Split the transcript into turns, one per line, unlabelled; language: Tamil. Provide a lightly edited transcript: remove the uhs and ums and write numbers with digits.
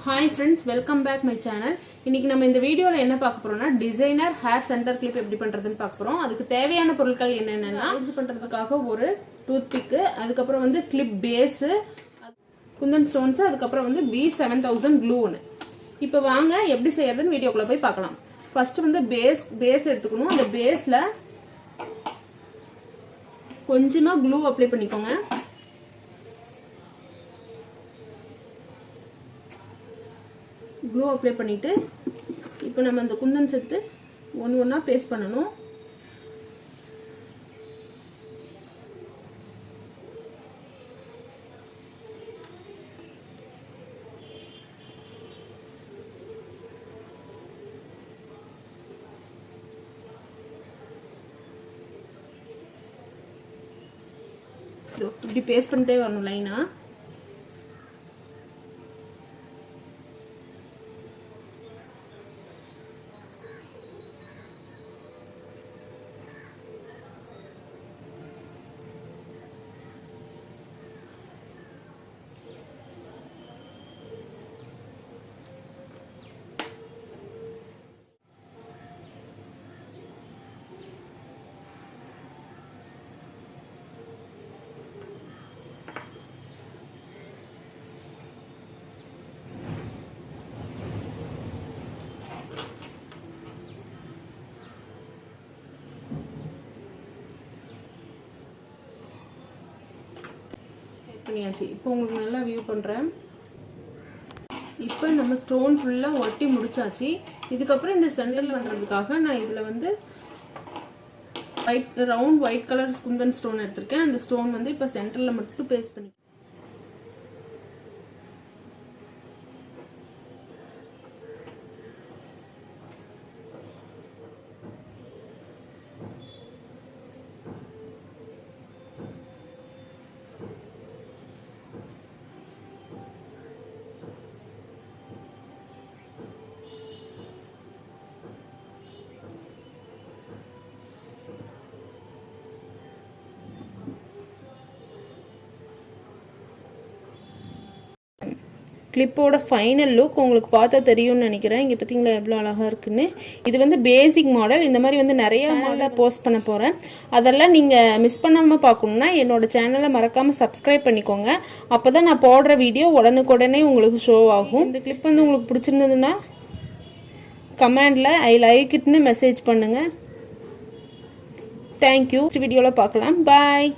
Hi friends, welcome back my channel. இன்னைக்கு நம்ம இந்த வீடியோல என்ன பார்க்க போறோம்னா டிசைனர் ஹேர் சென்டர் கிளிப் எப்படி பண்றதுன்னு பார்க்க போறோம். அதுக்கு தேவையான பொருட்கள் என்னென்னனா அரேஞ்ச் பண்றதுக்காக ஒரு டூத் பிக், அதுக்கு அப்புறம் வந்து கிளிப் பேஸ், குந்தன் ஸ்டோன்ஸ், அதுக்கு அப்புறம் வந்து B7000 க்ளூ ஒன்னு. இப்போ வாங்க எப்படி செய்யறதுன்னு வீடியோக்குள்ள போய் பார்க்கலாம். ஃபர்ஸ்ட் வந்து பேஸ் எடுத்துக்கணும். அந்த பேஸ்ல கொஞ்சமா க்ளூ அப்ளை பண்ணிக்கோங்க. க்ளூ அப்ளை பண்ணிட்டு இப்போ நம்ம அந்த குந்தன் செட்டு ஒன்று ஒன்றா பேஸ்ட் பண்ணணும். இப்படி பேஸ்ட் பண்ணிட்டே வரணும் லைனா. பண்ணியாச்சு. இப்போ உங்களுக்கு நல்லா வியூ பண்றேன். இப்போ நம்ம ஸ்டோன் ஃபுல்லா ஒட்டி முடிச்சாச்சு. இதுக்கப்புறம் இந்த சென்டர்ல பண்றதுக்காக நான் இதுல வந்து round white colour Kundan stone எடுத்திருக்கேன். அந்த ஸ்டோன் வந்து இப்போ சென்டர்ல மட்டும் பேஸ்ட் பண்ணி கிளிப்போட ஃபைனல் லுக் உங்களுக்கு பார்த்தா தெரியும்னு நினைக்கிறேன். இங்கே பார்த்தீங்களா எவ்வளோ அழகாக இருக்குன்னு. இது வந்து பேசிக் மாடல். இந்த மாதிரி வந்து நிறைய மாடலில் போஸ்ட் பண்ண போகிறேன். அதெல்லாம் நீங்கள் மிஸ் பண்ணாமல் பார்க்கணுன்னா என்னோட சேனலை மறக்காமல் சப்ஸ்கிரைப் பண்ணிக்கோங்க. அப்போ தான் நான் போடுற வீடியோ உடனுக்குடனே உங்களுக்கு ஷோ ஆகும். இந்த கிளிப் வந்து உங்களுக்கு பிடிச்சிருந்ததுன்னா கமெண்டில் ஐ லைக் இட்னு மெசேஜ் பண்ணுங்கள். தேங்க்யூ. வீடியோவில் பார்க்கலாம். பாய்.